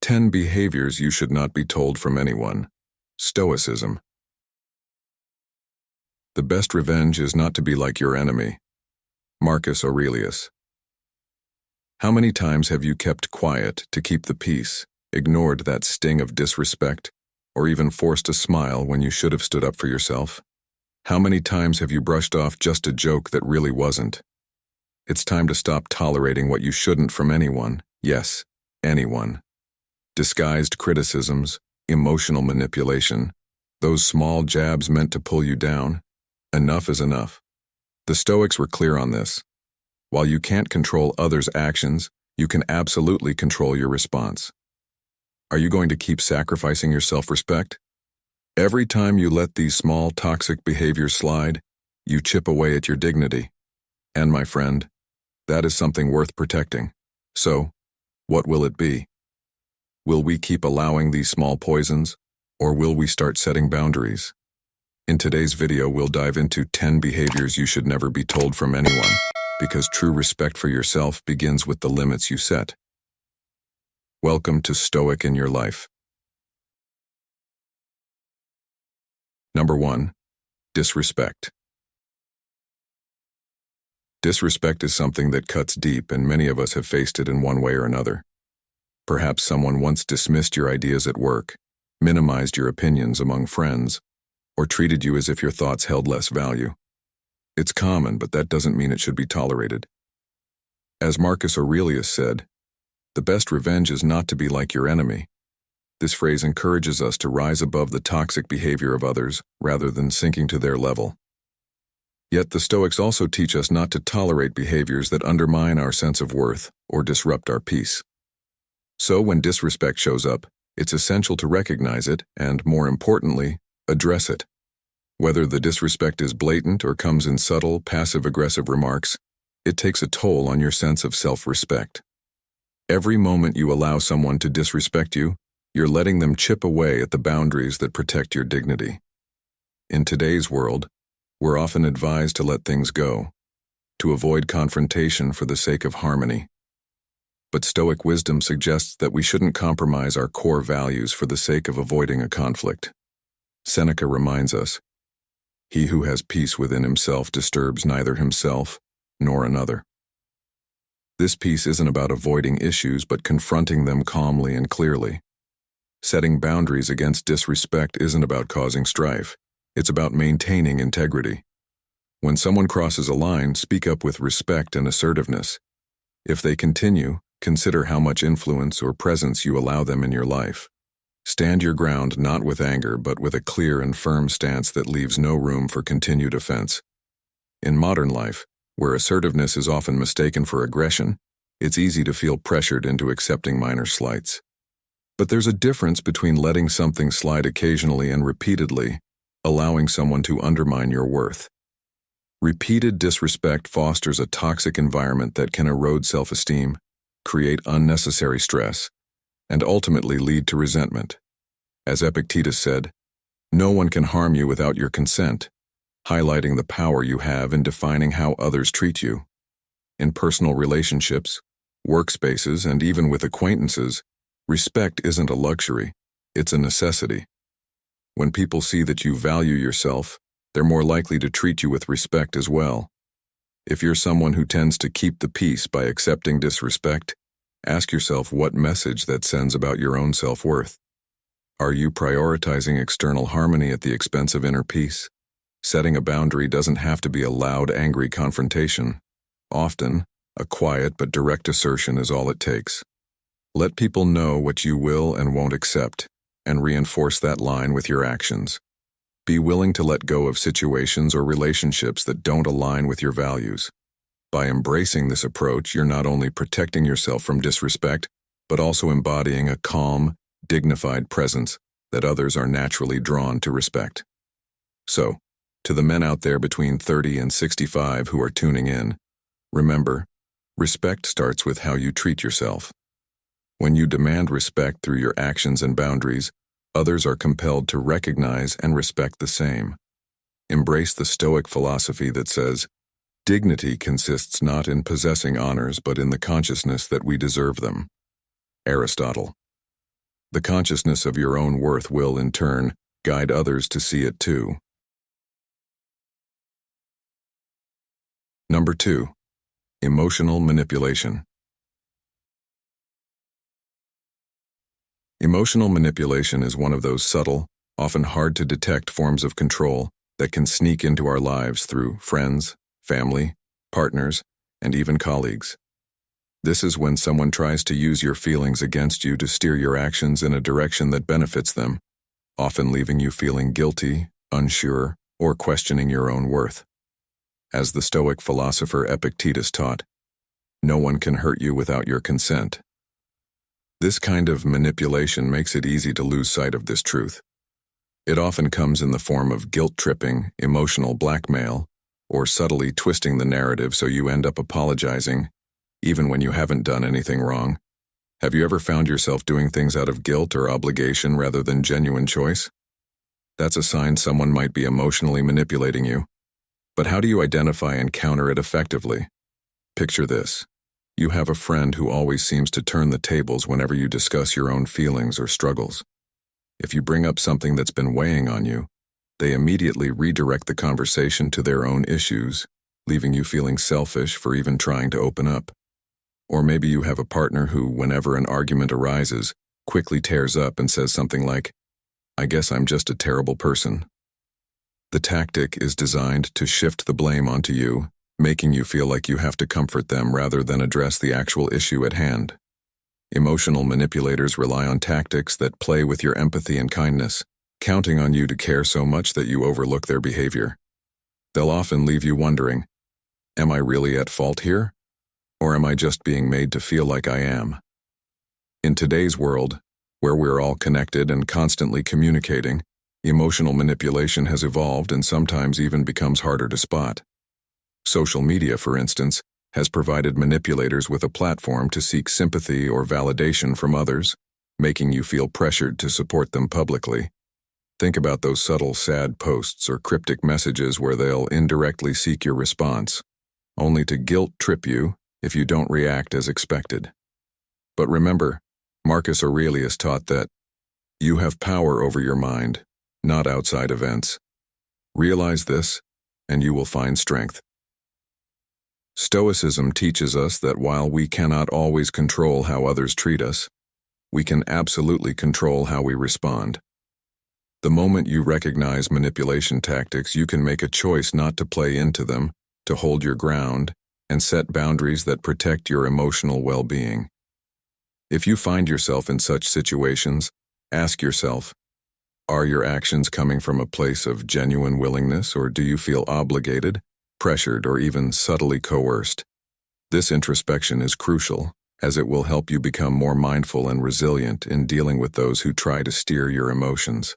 10 behaviors you should not be told from anyone. Stoicism. The best revenge is not to be like your enemy. Marcus Aurelius. How many times have you kept quiet to keep the peace, ignored that sting of disrespect, or even forced a smile when you should have stood up for yourself? How many times have you brushed off just a joke that really wasn't? It's time to stop tolerating what you shouldn't from anyone. Yes, anyone. Disguised criticisms, emotional manipulation, those small jabs meant to pull you down. Enough is enough. The Stoics were clear on this. While you can't control others' actions, you can absolutely control your response. Are you going to keep sacrificing your self-respect? Every time you let these small toxic behaviors slide, you chip away at your dignity. And my friend, that is something worth protecting. So, what will it be? Will we keep allowing these small poisons, or will we start setting boundaries? In today's video, we'll dive into 10 behaviors you should never be told from anyone, because true respect for yourself begins with the limits you set. Welcome to Stoic in Your Life. Number 1. Disrespect. Disrespect is something that cuts deep, and many of us have faced it in one way or another. Perhaps someone once dismissed your ideas at work, minimized your opinions among friends, or treated you as if your thoughts held less value. It's common, but that doesn't mean it should be tolerated. As Marcus Aurelius said, "The best revenge is not to be like your enemy." This phrase encourages us to rise above the toxic behavior of others rather than sinking to their level. Yet the Stoics also teach us not to tolerate behaviors that undermine our sense of worth or disrupt our peace. So when disrespect shows up, it's essential to recognize it and, more importantly, address it. Whether the disrespect is blatant or comes in subtle, passive-aggressive remarks, it takes a toll on your sense of self-respect. Every moment you allow someone to disrespect you, you're letting them chip away at the boundaries that protect your dignity. In today's world, we're often advised to let things go, to avoid confrontation for the sake of harmony. But Stoic wisdom suggests that we shouldn't compromise our core values for the sake of avoiding a conflict. Seneca reminds us, "He who has peace within himself disturbs neither himself nor another." This peace isn't about avoiding issues, but confronting them calmly and clearly. Setting boundaries against disrespect isn't about causing strife. It's about maintaining integrity. When someone crosses a line, speak up with respect and assertiveness. If they continue, consider how much influence or presence you allow them in your life. Stand your ground not with anger, but with a clear and firm stance that leaves no room for continued offense. In modern life, where assertiveness is often mistaken for aggression, it's easy to feel pressured into accepting minor slights. But there's a difference between letting something slide occasionally and repeatedly allowing someone to undermine your worth. Repeated disrespect fosters a toxic environment that can erode self-esteem, create unnecessary stress, and ultimately lead to resentment. As Epictetus said, "No one can harm you without your consent," highlighting the power you have in defining how others treat you. In personal relationships, workspaces, and even with acquaintances, respect isn't a luxury, it's a necessity. When people see that you value yourself, they're more likely to treat you with respect as well. If you're someone who tends to keep the peace by accepting disrespect, ask yourself what message that sends about your own self-worth. Are you prioritizing external harmony at the expense of inner peace? Setting a boundary doesn't have to be a loud, angry confrontation. Often, a quiet but direct assertion is all it takes. Let people know what you will and won't accept, and reinforce that line with your actions. Be willing to let go of situations or relationships that don't align with your values. By embracing this approach, you're not only protecting yourself from disrespect, but also embodying a calm, dignified presence that others are naturally drawn to respect. So, to the men out there between 30 and 65 who are tuning in, remember, respect starts with how you treat yourself. When you demand respect through your actions and boundaries, others are compelled to recognize and respect the same. Embrace the Stoic philosophy that says, "Dignity consists not in possessing honors but in the consciousness that we deserve them." Aristotle. The consciousness of your own worth will, in turn, guide others to see it too. Number 2. Emotional manipulation. Emotional manipulation is one of those subtle, often hard to detect forms of control that can sneak into our lives through friends, family, partners, and even colleagues. This is when someone tries to use your feelings against you to steer your actions in a direction that benefits them, often leaving you feeling guilty, unsure, or questioning your own worth. As the Stoic philosopher Epictetus taught, no one can hurt you without your consent. This kind of manipulation makes it easy to lose sight of this truth. It often comes in the form of guilt-tripping, emotional blackmail, or subtly twisting the narrative so you end up apologizing, even when you haven't done anything wrong. Have you ever found yourself doing things out of guilt or obligation rather than genuine choice? That's a sign someone might be emotionally manipulating you. But how do you identify and counter it effectively? Picture this. You have a friend who always seems to turn the tables whenever you discuss your own feelings or struggles. If you bring up something that's been weighing on you, they immediately redirect the conversation to their own issues, leaving you feeling selfish for even trying to open up. Or maybe you have a partner who, whenever an argument arises, quickly tears up and says something like, "I guess I'm just a terrible person." The tactic is designed to shift the blame onto you, making you feel like you have to comfort them rather than address the actual issue at hand. Emotional manipulators rely on tactics that play with your empathy and kindness, counting on you to care so much that you overlook their behavior. They'll often leave you wondering, am I really at fault here? Or am I just being made to feel like I am? In today's world, where we're all connected and constantly communicating, emotional manipulation has evolved and sometimes even becomes harder to spot. Social media, for instance, has provided manipulators with a platform to seek sympathy or validation from others, making you feel pressured to support them publicly. Think about those subtle, sad posts or cryptic messages where they'll indirectly seek your response, only to guilt-trip you if you don't react as expected. But remember, Marcus Aurelius taught that you have power over your mind, not outside events. Realize this, and you will find strength. Stoicism teaches us that while we cannot always control how others treat us, we can absolutely control how we respond. The moment you recognize manipulation tactics, you can make a choice not to play into them, to hold your ground, and set boundaries that protect your emotional well-being. If you find yourself in such situations, ask yourself, are your actions coming from a place of genuine willingness, or do you feel obligated, pressured, or even subtly coerced? This introspection is crucial, as it will help you become more mindful and resilient in dealing with those who try to steer your emotions.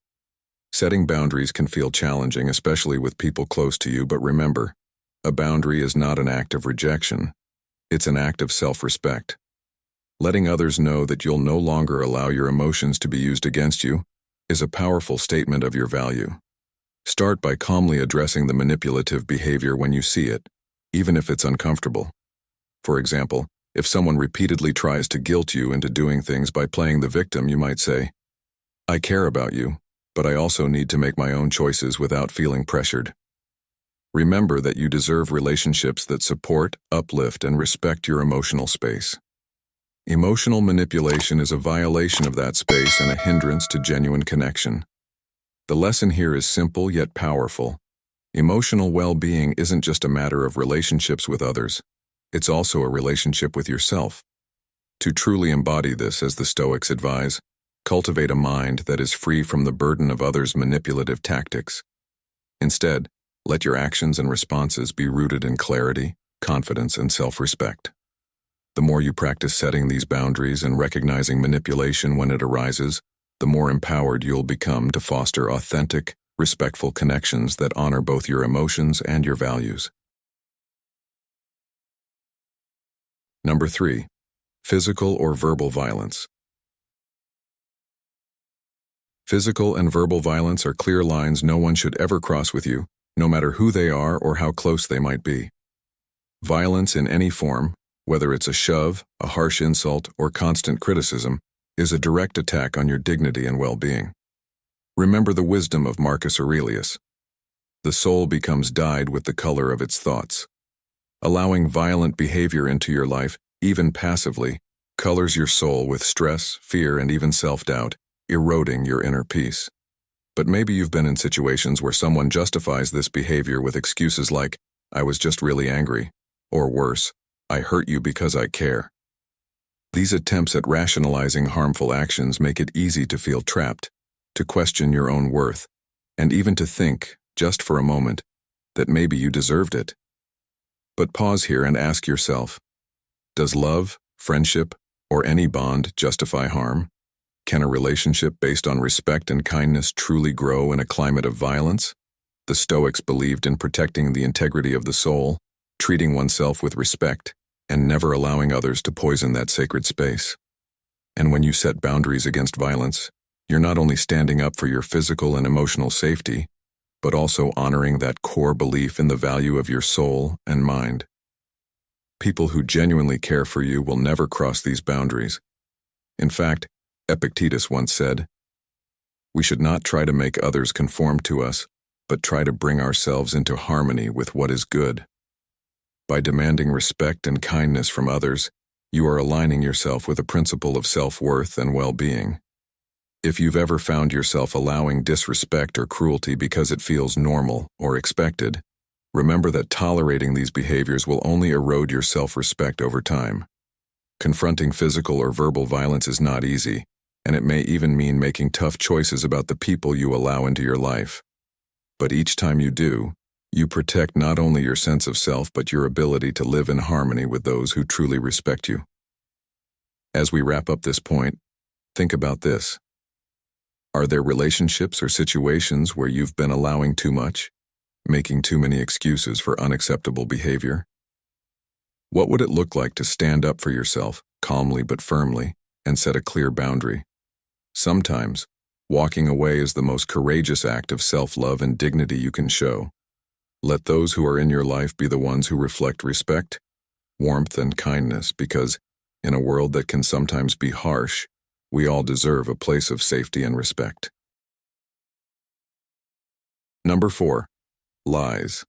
Setting boundaries can feel challenging, especially with people close to you, but remember, a boundary is not an act of rejection. It's an act of self-respect. Letting others know that you'll no longer allow your emotions to be used against you is a powerful statement of your value. Start by calmly addressing the manipulative behavior when you see it, even if it's uncomfortable. For example, if someone repeatedly tries to guilt you into doing things by playing the victim, you might say, "I care about you, but I also need to make my own choices without feeling pressured." Remember that you deserve relationships that support, uplift, and respect your emotional space. Emotional manipulation is a violation of that space and a hindrance to genuine connection. The lesson here is simple yet powerful. Emotional well-being isn't just a matter of relationships with others. It's also a relationship with yourself. To truly embody this, as the Stoics advise, cultivate a mind that is free from the burden of others' manipulative tactics. Instead, let your actions and responses be rooted in clarity, confidence, and self-respect. The more you practice setting these boundaries and recognizing manipulation when it arises, the more empowered you'll become to foster authentic, respectful connections that honor both your emotions and your values. Number 3. Physical or verbal violence. Physical and verbal violence are clear lines no one should ever cross with you, no matter who they are or how close they might be. Violence in any form, whether it's a shove, a harsh insult, or constant criticism, is a direct attack on your dignity and well-being. Remember the wisdom of Marcus Aurelius. The soul becomes dyed with the color of its thoughts. Allowing violent behavior into your life, even passively, colors your soul with stress, fear, and even self-doubt, eroding your inner peace. But maybe you've been in situations where someone justifies this behavior with excuses like, "I was just really angry," or worse, "I hurt you because I care." These attempts at rationalizing harmful actions make it easy to feel trapped, to question your own worth, and even to think, just for a moment, that maybe you deserved it. But pause here and ask yourself, does love, friendship, or any bond justify harm? Can a relationship based on respect and kindness truly grow in a climate of violence? The Stoics believed in protecting the integrity of the soul, treating oneself with respect, and never allowing others to poison that sacred space. And when you set boundaries against violence, you're not only standing up for your physical and emotional safety, but also honoring that core belief in the value of your soul and mind. People who genuinely care for you will never cross these boundaries. In fact, Epictetus once said, "We should not try to make others conform to us, but try to bring ourselves into harmony with what is good." By demanding respect and kindness from others, you are aligning yourself with a principle of self-worth and well-being. If you've ever found yourself allowing disrespect or cruelty because it feels normal or expected, remember that tolerating these behaviors will only erode your self-respect over time. Confronting physical or verbal violence is not easy, and it may even mean making tough choices about the people you allow into your life. But each time you do, you protect not only your sense of self but your ability to live in harmony with those who truly respect you. As we wrap up this point, think about this. Are there relationships or situations where you've been allowing too much, making too many excuses for unacceptable behavior? What would it look like to stand up for yourself, calmly but firmly, and set a clear boundary? Sometimes, walking away is the most courageous act of self-love and dignity you can show. Let those who are in your life be the ones who reflect respect, warmth, and kindness, because, in a world that can sometimes be harsh, we all deserve a place of safety and respect. Number 4. Lies.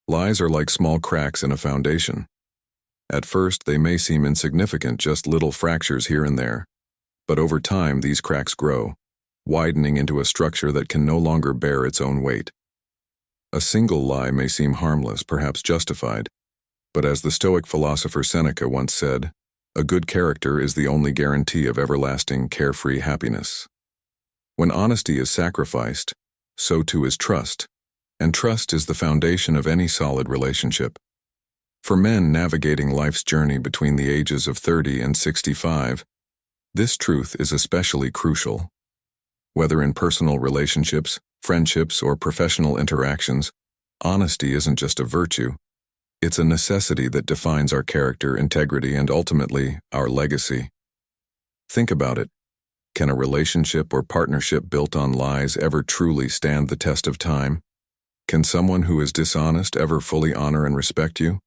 Lies are like small cracks in a foundation. At first, they may seem insignificant, just little fractures here and there. But over time, these cracks grow, widening into a structure that can no longer bear its own weight. A single lie may seem harmless, perhaps justified, but as the Stoic philosopher Seneca once said, a good character is the only guarantee of everlasting, carefree happiness. When honesty is sacrificed, so too is trust, and trust is the foundation of any solid relationship. For men navigating life's journey between the ages of 30 and 65, this truth is especially crucial. Whether in personal relationships, friendships, or professional interactions, honesty isn't just a virtue. It's a necessity that defines our character, integrity, and ultimately, our legacy. Think about it. Can a relationship or partnership built on lies ever truly stand the test of time? Can someone who is dishonest ever fully honor and respect you?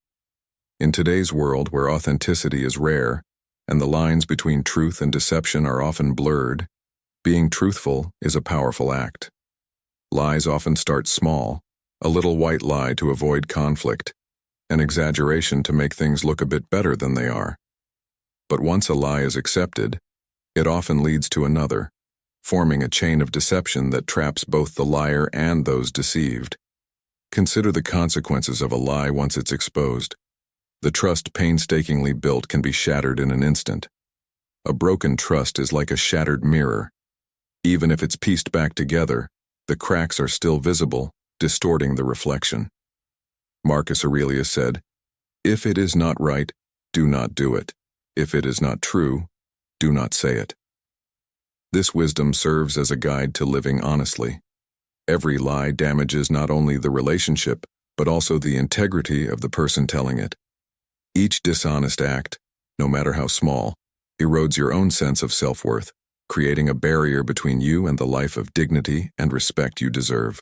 In today's world where authenticity is rare, and the lines between truth and deception are often blurred, being truthful is a powerful act. Lies often start small, a little white lie to avoid conflict, an exaggeration to make things look a bit better than they are. But once a lie is accepted, it often leads to another, forming a chain of deception that traps both the liar and those deceived. Consider the consequences of a lie once it's exposed. The trust painstakingly built can be shattered in an instant. A broken trust is like a shattered mirror. Even if it's pieced back together, the cracks are still visible, distorting the reflection. Marcus Aurelius said, "If it is not right, do not do it. If it is not true, do not say it." This wisdom serves as a guide to living honestly. Every lie damages not only the relationship, but also the integrity of the person telling it. Each dishonest act, no matter how small, erodes your own sense of self-worth, creating a barrier between you and the life of dignity and respect you deserve.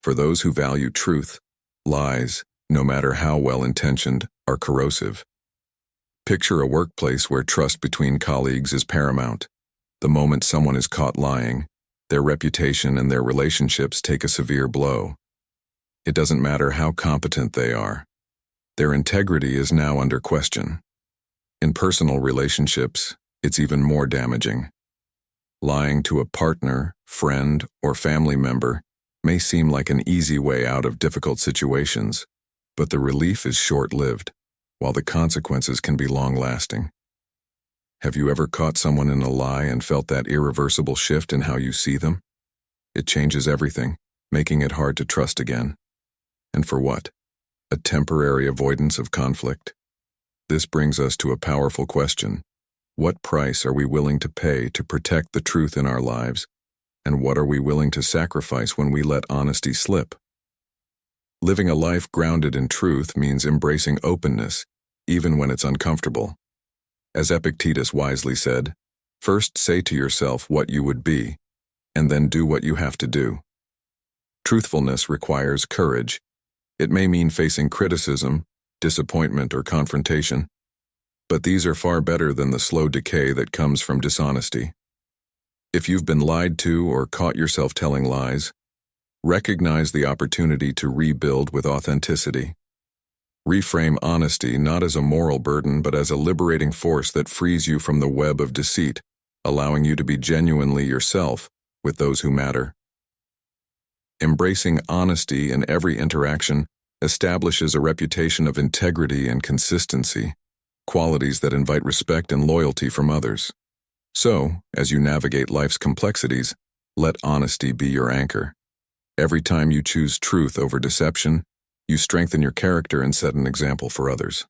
For those who value truth, lies, no matter how well-intentioned, are corrosive. Picture a workplace where trust between colleagues is paramount. The moment someone is caught lying, their reputation and their relationships take a severe blow. It doesn't matter how competent they are. Their integrity is now under question. In personal relationships, it's even more damaging. Lying to a partner, friend, or family member may seem like an easy way out of difficult situations, but the relief is short-lived, while the consequences can be long-lasting. Have you ever caught someone in a lie and felt that irreversible shift in how you see them? It changes everything, making it hard to trust again. And for what? A temporary avoidance of conflict? This brings us to a powerful question. What price are we willing to pay to protect the truth in our lives, and what are we willing to sacrifice when we let honesty slip? Living a life grounded in truth means embracing openness, even when it's uncomfortable. As Epictetus wisely said, first say to yourself what you would be, and then do what you have to do. Truthfulness requires courage. It may mean facing criticism, disappointment, or confrontation, but these are far better than the slow decay that comes from dishonesty. If you've been lied to or caught yourself telling lies, recognize the opportunity to rebuild with authenticity. Reframe honesty not as a moral burden but as a liberating force that frees you from the web of deceit, allowing you to be genuinely yourself with those who matter. Embracing honesty in every interaction establishes a reputation of integrity and consistency, qualities that invite respect and loyalty from others. So, as you navigate life's complexities, let honesty be your anchor. Every time you choose truth over deception, you strengthen your character and set an example for others.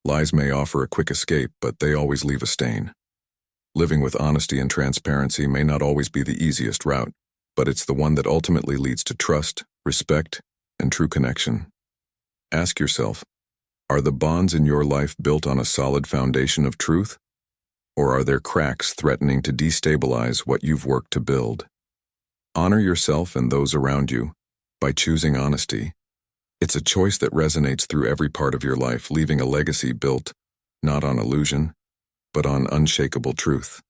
Lies may offer a quick escape, but they always leave a stain. Living with honesty and transparency may not always be the easiest route, but it's the one that ultimately leads to trust, respect, and true connection. Ask yourself, are the bonds in your life built on a solid foundation of truth? Or are there cracks threatening to destabilize what you've worked to build? Honor yourself and those around you by choosing honesty. It's a choice that resonates through every part of your life, leaving a legacy built not on illusion, but on unshakable truth.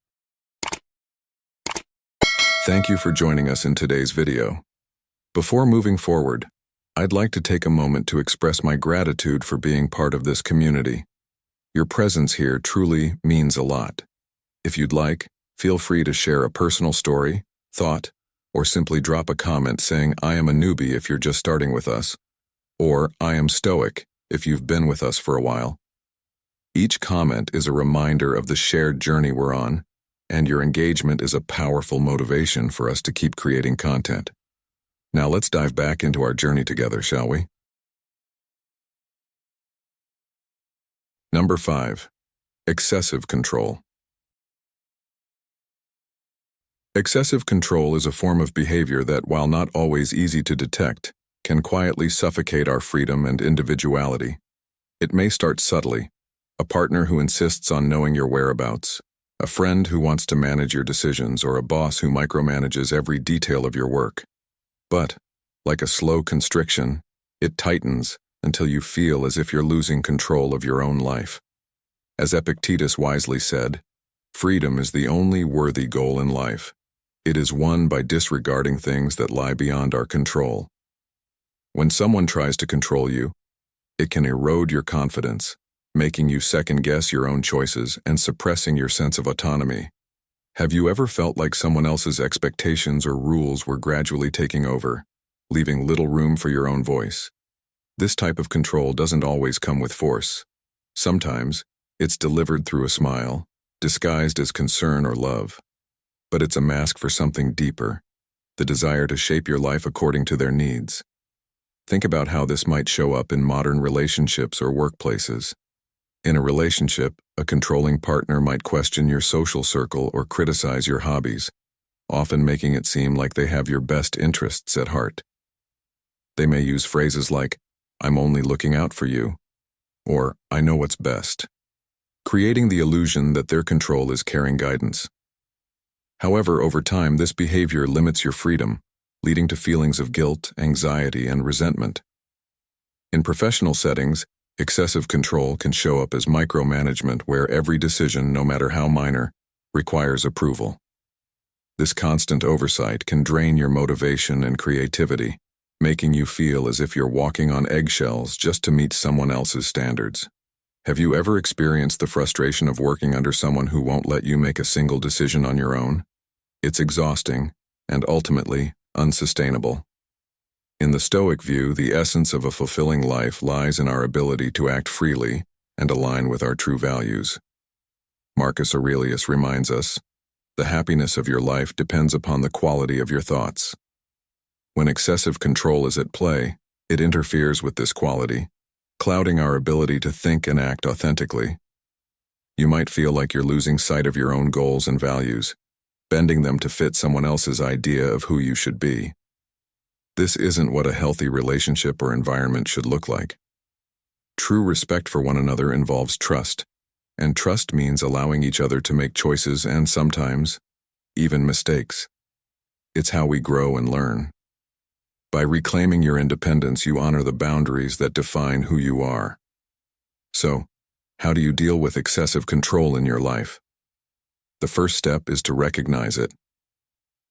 Thank you for joining us in today's video. Before moving forward, I'd like to take a moment to express my gratitude for being part of this community. Your presence here truly means a lot. If you'd like, feel free to share a personal story, thought, or simply drop a comment saying, "I am a newbie" if you're just starting with us, or "I am Stoic" if you've been with us for a while. Each comment is a reminder of the shared journey we're on, and your engagement is a powerful motivation for us to keep creating content. Now let's dive back into our journey together, shall we? Number 5. Excessive control. Excessive control is a form of behavior that, while not always easy to detect, can quietly suffocate our freedom and individuality. It may start subtly: a partner who insists on knowing your whereabouts, a friend who wants to manage your decisions, or a boss who micromanages every detail of your work. But, like a slow constriction, it tightens until you feel as if you're losing control of your own life. As Epictetus wisely said, freedom is the only worthy goal in life. It is won by disregarding things that lie beyond our control. When someone tries to control you, it can erode your confidence, making you second-guess your own choices and suppressing your sense of autonomy. Have you ever felt like someone else's expectations or rules were gradually taking over, leaving little room for your own voice? This type of control doesn't always come with force. Sometimes, it's delivered through a smile, disguised as concern or love. But it's a mask for something deeper, the desire to shape your life according to their needs. Think about how this might show up in modern relationships or workplaces. In a relationship, a controlling partner might question your social circle or criticize your hobbies, often making it seem like they have your best interests at heart. They may use phrases like, "I'm only looking out for you," or "I know what's best," creating the illusion that their control is carrying guidance. However, over time, this behavior limits your freedom, leading to feelings of guilt, anxiety, and resentment. In professional settings, Excessive control can show up as micromanagement, where every decision, no matter how minor, requires approval. This constant oversight can drain your motivation and creativity, making you feel as if you're walking on eggshells just to meet someone else's standards. Have you ever experienced the frustration of working under someone who won't let you make a single decision on your own? It's exhausting and ultimately unsustainable. In the Stoic view, the essence of a fulfilling life lies in our ability to act freely and align with our true values. Marcus Aurelius reminds us, the happiness of your life depends upon the quality of your thoughts. When excessive control is at play, it interferes with this quality, clouding our ability to think and act authentically. You might feel like you're losing sight of your own goals and values, bending them to fit someone else's idea of who you should be. This isn't what a healthy relationship or environment should look like. True respect for one another involves trust, and trust means allowing each other to make choices and sometimes, even mistakes. It's how we grow and learn. By reclaiming your independence, you honor the boundaries that define who you are. So, how do you deal with excessive control in your life? The first step is to recognize it.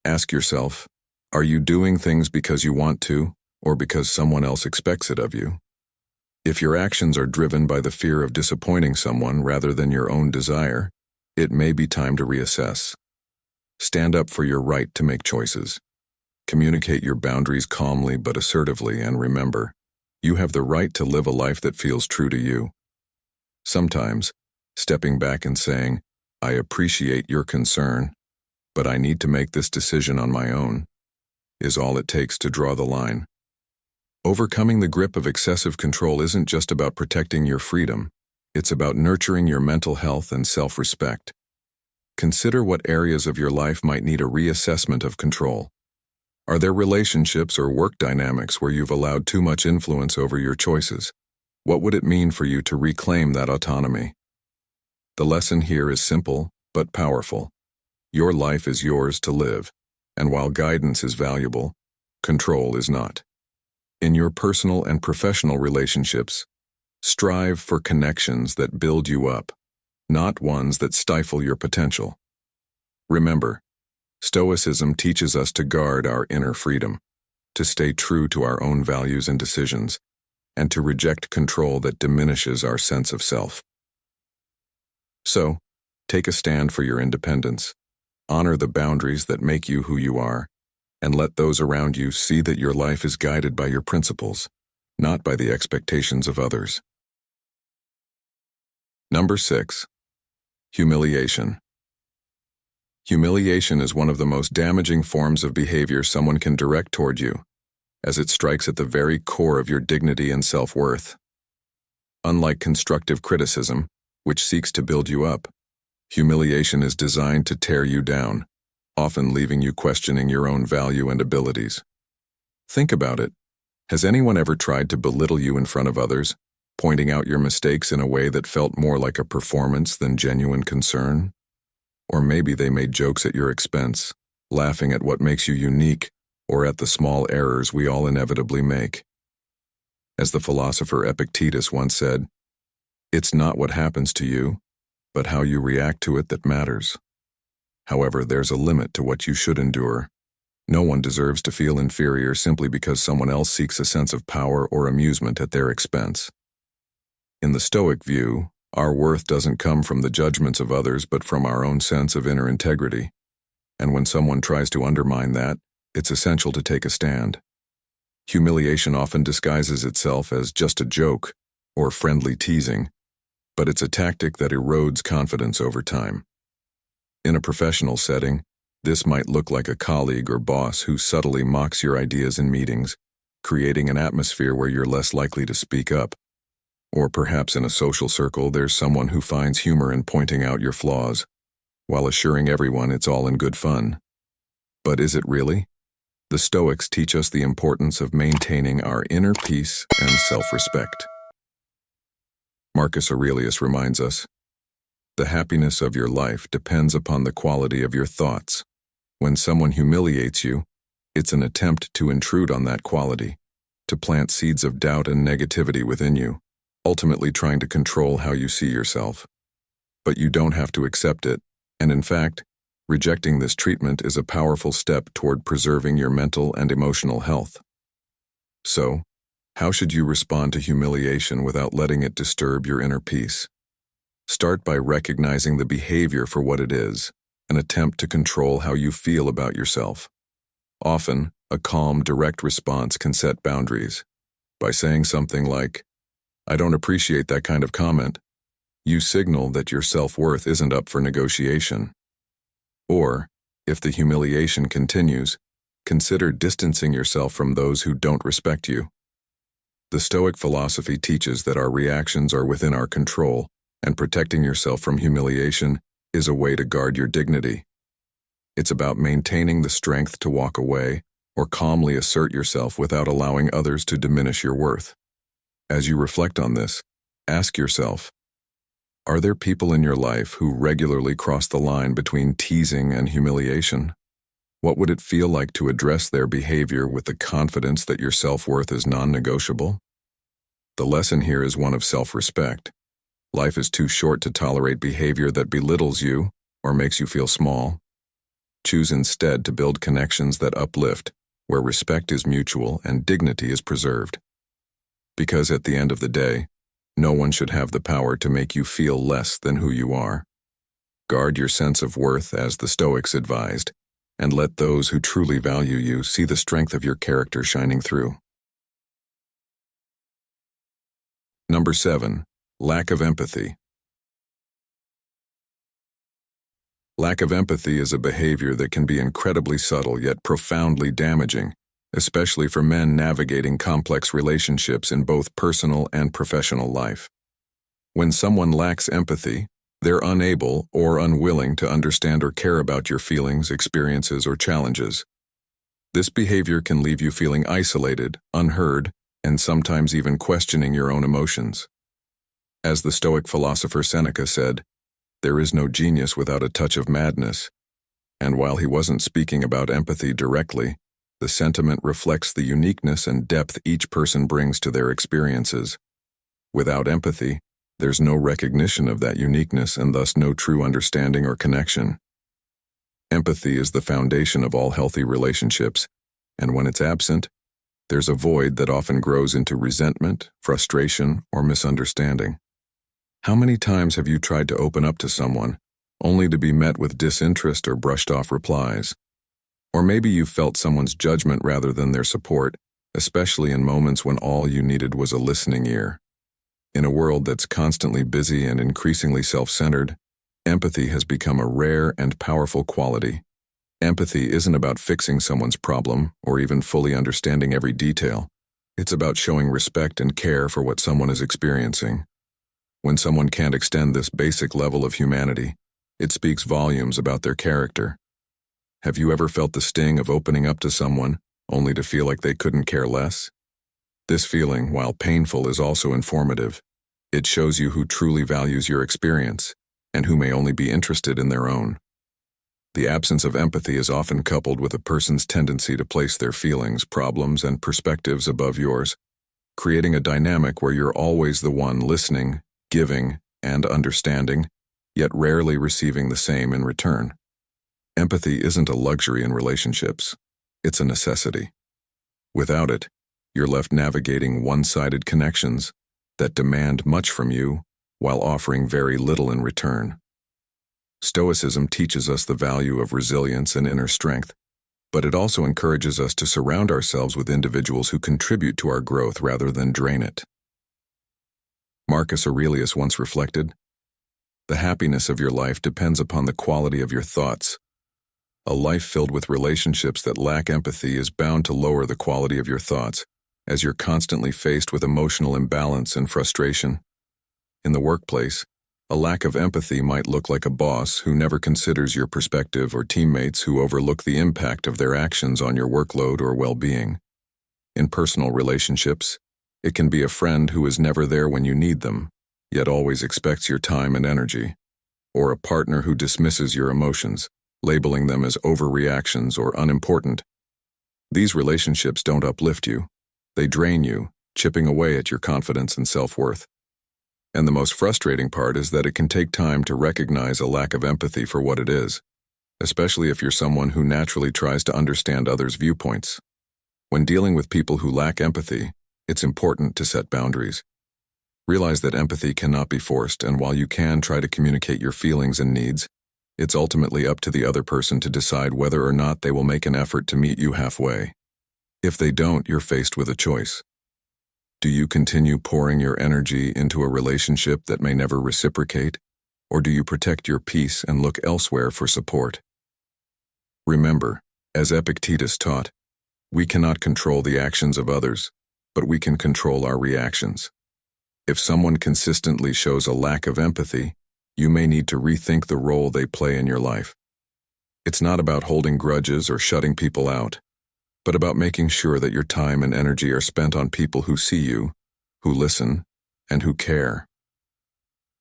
Ask yourself, are you doing things because you want to, or because someone else expects it of you? If your actions are driven by the fear of disappointing someone rather than your own desire, it may be time to reassess. Stand up for your right to make choices. Communicate your boundaries calmly but assertively, and remember, you have the right to live a life that feels true to you. Sometimes, stepping back and saying, I appreciate your concern, but I need to make this decision on my own, is all it takes to draw the line. Overcoming the grip of excessive control isn't just about protecting your freedom, it's about nurturing your mental health and self-respect. Consider what areas of your life might need a reassessment of control. Are there relationships or work dynamics where you've allowed too much influence over your choices? What would it mean for you to reclaim that autonomy? The lesson here is simple but powerful. Your life is yours to live, and while guidance is valuable, control is not. In your personal and professional relationships, strive for connections that build you up, not ones that stifle your potential. Remember, Stoicism teaches us to guard our inner freedom, to stay true to our own values and decisions, and to reject control that diminishes our sense of self. So, take a stand for your independence, honor the boundaries that make you who you are, and let those around you see that your life is guided by your principles, not by the expectations of others. Number 6. Humiliation. Humiliation is one of the most damaging forms of behavior someone can direct toward you, as it strikes at the very core of your dignity and self-worth. Unlike constructive criticism, which seeks to build you up, humiliation is designed to tear you down, often leaving you questioning your own value and abilities. Think about it. Has anyone ever tried to belittle you in front of others, pointing out your mistakes in a way that felt more like a performance than genuine concern? Or maybe they made jokes at your expense, laughing at what makes you unique or at the small errors we all inevitably make. As the philosopher Epictetus once said, "It's not what happens to you, but how you react to it that matters." However, there's a limit to what you should endure. No one deserves to feel inferior simply because someone else seeks a sense of power or amusement at their expense. In the Stoic view, our worth doesn't come from the judgments of others but from our own sense of inner integrity. And when someone tries to undermine that, it's essential to take a stand. Humiliation often disguises itself as just a joke or friendly teasing, but it's a tactic that erodes confidence over time. In a professional setting, this might look like a colleague or boss who subtly mocks your ideas in meetings, creating an atmosphere where you're less likely to speak up. Or perhaps in a social circle, there's someone who finds humor in pointing out your flaws, while assuring everyone it's all in good fun. But is it really? The Stoics teach us the importance of maintaining our inner peace and self-respect. Marcus Aurelius reminds us, the happiness of your life depends upon the quality of your thoughts. When someone humiliates you, it's an attempt to intrude on that quality, to plant seeds of doubt and negativity within you, ultimately trying to control how you see yourself. But you don't have to accept it, and in fact, rejecting this treatment is a powerful step toward preserving your mental and emotional health. So, how should you respond to humiliation without letting it disturb your inner peace? Start by recognizing the behavior for what it is, an attempt to control how you feel about yourself. Often, a calm, direct response can set boundaries. By saying something like, "I don't appreciate that kind of comment," you signal that your self-worth isn't up for negotiation. Or, if the humiliation continues, consider distancing yourself from those who don't respect you. The Stoic philosophy teaches that our reactions are within our control, and protecting yourself from humiliation is a way to guard your dignity. It's about maintaining the strength to walk away or calmly assert yourself without allowing others to diminish your worth. As you reflect on this, ask yourself, are there people in your life who regularly cross the line between teasing and humiliation? What would it feel like to address their behavior with the confidence that your self-worth is non-negotiable? The lesson here is one of self-respect. Life is too short to tolerate behavior that belittles you or makes you feel small. Choose instead to build connections that uplift, where respect is mutual and dignity is preserved. Because at the end of the day, no one should have the power to make you feel less than who you are. Guard your sense of worth as the Stoics advised, and let those who truly value you see the strength of your character shining through. Number 7. Lack of empathy. Lack of empathy is a behavior that can be incredibly subtle yet profoundly damaging, especially for men navigating complex relationships in both personal and professional life. When someone lacks empathy, they're unable or unwilling to understand or care about your feelings, experiences, or challenges. This behavior can leave you feeling isolated, unheard, and sometimes even questioning your own emotions. As the Stoic philosopher Seneca said, "There is no genius without a touch of madness." And while he wasn't speaking about empathy directly, the sentiment reflects the uniqueness and depth each person brings to their experiences. Without empathy, there's no recognition of that uniqueness and thus no true understanding or connection. Empathy is the foundation of all healthy relationships, and when it's absent, there's a void that often grows into resentment, frustration, or misunderstanding. How many times have you tried to open up to someone, only to be met with disinterest or brushed off replies? Or maybe you felt someone's judgment rather than their support, especially in moments when all you needed was a listening ear. In a world that's constantly busy and increasingly self-centered, empathy has become a rare and powerful quality. Empathy isn't about fixing someone's problem or even fully understanding every detail. It's about showing respect and care for what someone is experiencing. When someone can't extend this basic level of humanity, it speaks volumes about their character. Have you ever felt the sting of opening up to someone, only to feel like they couldn't care less? This feeling, while painful, is also informative. It shows you who truly values your experience, and who may only be interested in their own. The absence of empathy is often coupled with a person's tendency to place their feelings, problems, and perspectives above yours, creating a dynamic where you're always the one listening, giving, and understanding, yet rarely receiving the same in return. Empathy isn't a luxury in relationships. It's a necessity. Without it, you're left navigating one-sided connections that demand much from you while offering very little in return. Stoicism teaches us the value of resilience and inner strength, but it also encourages us to surround ourselves with individuals who contribute to our growth rather than drain it. Marcus Aurelius once reflected, "The happiness of your life depends upon the quality of your thoughts. A life filled with relationships that lack empathy is bound to lower the quality of your thoughts, as you're constantly faced with emotional imbalance and frustration. In the workplace, a lack of empathy might look like a boss who never considers your perspective or teammates who overlook the impact of their actions on your workload or well-being. In personal relationships, it can be a friend who is never there when you need them, yet always expects your time and energy, or a partner who dismisses your emotions, labeling them as overreactions or unimportant. These relationships don't uplift you. They drain you, chipping away at your confidence and self-worth. And the most frustrating part is that it can take time to recognize a lack of empathy for what it is, especially if you're someone who naturally tries to understand others' viewpoints. When dealing with people who lack empathy, it's important to set boundaries. Realize that empathy cannot be forced, and while you can try to communicate your feelings and needs, it's ultimately up to the other person to decide whether or not they will make an effort to meet you halfway. If they don't, you're faced with a choice. Do you continue pouring your energy into a relationship that may never reciprocate, or do you protect your peace and look elsewhere for support? Remember, as Epictetus taught, we cannot control the actions of others, but we can control our reactions. If someone consistently shows a lack of empathy, you may need to rethink the role they play in your life. It's not about holding grudges or shutting people out, but about making sure that your time and energy are spent on people who see you, who listen, and who care.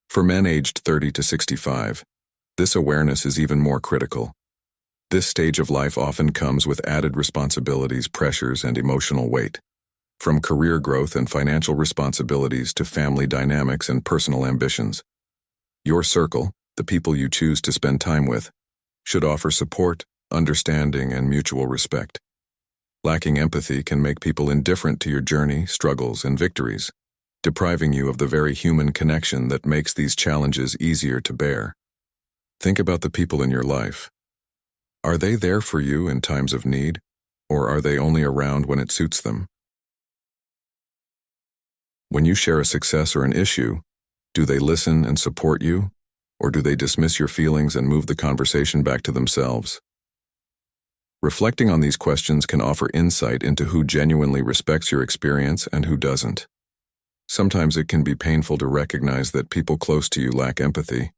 For men aged 30 to 65, this awareness is even more critical. This stage of life often comes with added responsibilities, pressures, and emotional weight. From career growth and financial responsibilities to family dynamics and personal ambitions. Your circle, the people you choose to spend time with, should offer support, understanding, and mutual respect. Lacking empathy can make people indifferent to your journey, struggles, and victories, depriving you of the very human connection that makes these challenges easier to bear. Think about the people in your life. Are they there for you in times of need, or are they only around when it suits them? When you share a success or an issue, do they listen and support you, or do they dismiss your feelings and move the conversation back to themselves? Reflecting on these questions can offer insight into who genuinely respects your experience and who doesn't. Sometimes it can be painful to recognize that people close to you lack empathy,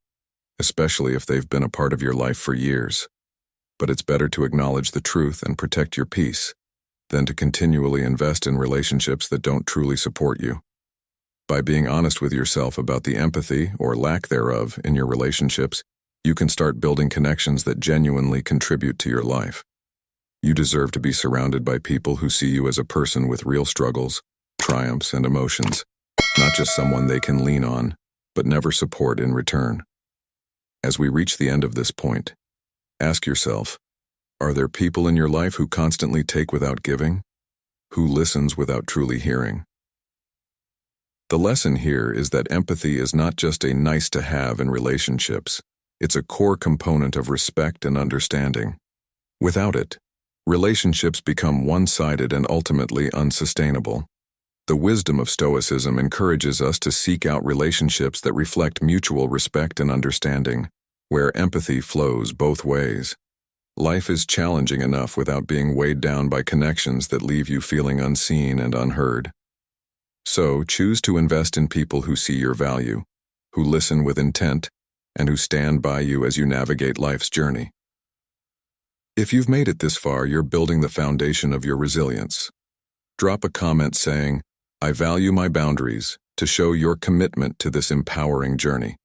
especially if they've been a part of your life for years. But it's better to acknowledge the truth and protect your peace than to continually invest in relationships that don't truly support you. By being honest with yourself about the empathy, or lack thereof, in your relationships, you can start building connections that genuinely contribute to your life. You deserve to be surrounded by people who see you as a person with real struggles, triumphs, and emotions, not just someone they can lean on, but never support in return. As we reach the end of this point, ask yourself, are there people in your life who constantly take without giving? Who listens without truly hearing? The lesson here is that empathy is not just a nice-to-have in relationships, it's a core component of respect and understanding. Without it, relationships become one-sided and ultimately unsustainable. The wisdom of Stoicism encourages us to seek out relationships that reflect mutual respect and understanding, where empathy flows both ways. Life is challenging enough without being weighed down by connections that leave you feeling unseen and unheard. So, choose to invest in people who see your value, who listen with intent, and who stand by you as you navigate life's journey. If you've made it this far, you're building the foundation of your resilience. Drop a comment saying, "I value my boundaries," to show your commitment to this empowering journey.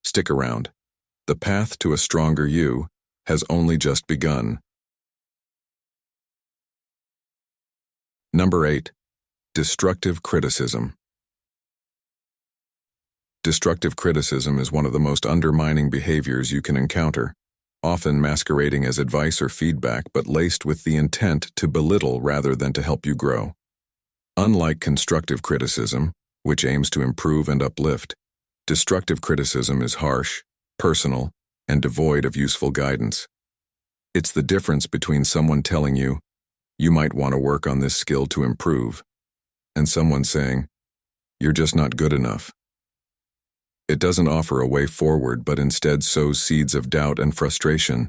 Stick around. The path to a stronger you has only just begun. Number 8. Destructive criticism. Destructive criticism is one of the most undermining behaviors you can encounter, often masquerading as advice or feedback but laced with the intent to belittle rather than to help you grow. Unlike constructive criticism, which aims to improve and uplift, destructive criticism is harsh, personal, and devoid of useful guidance. It's the difference between someone telling you, "You might want to work on this skill to improve," and someone saying, "You're just not good enough." It doesn't offer a way forward but instead sows seeds of doubt and frustration,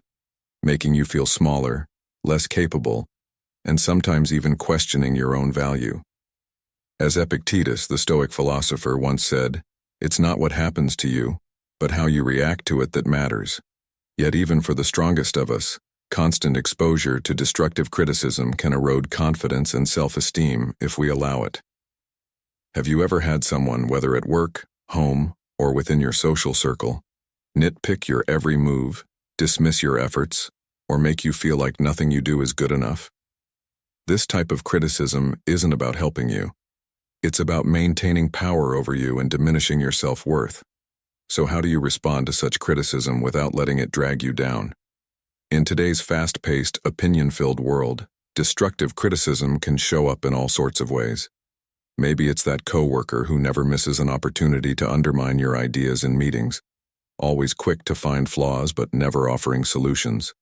making you feel smaller, less capable, and sometimes even questioning your own value. As Epictetus, the Stoic philosopher, once said, "It's not what happens to you, but how you react to it that matters." Yet even for the strongest of us, constant exposure to destructive criticism can erode confidence and self-esteem if we allow it. Have you ever had someone, whether at work, home, or within your social circle, nitpick your every move, dismiss your efforts, or make you feel like nothing you do is good enough? This type of criticism isn't about helping you. It's about maintaining power over you and diminishing your self-worth. So how do you respond to such criticism without letting it drag you down? In today's fast-paced, opinion-filled world, destructive criticism can show up in all sorts of ways. Maybe it's that coworker who never misses an opportunity to undermine your ideas in meetings, always quick to find flaws but never offering solutions.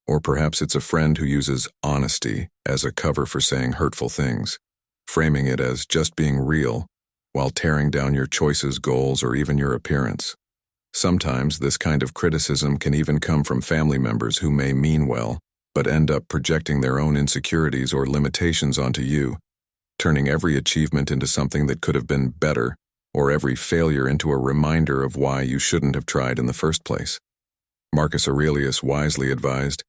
Or perhaps it's a friend who uses honesty as a cover for saying hurtful things, framing it as just being real, while tearing down your choices, goals, or even your appearance. Sometimes this kind of criticism can even come from family members who may mean well, but end up projecting their own insecurities or limitations onto you, turning every achievement into something that could have been better, or every failure into a reminder of why you shouldn't have tried in the first place. Marcus Aurelius wisely advised,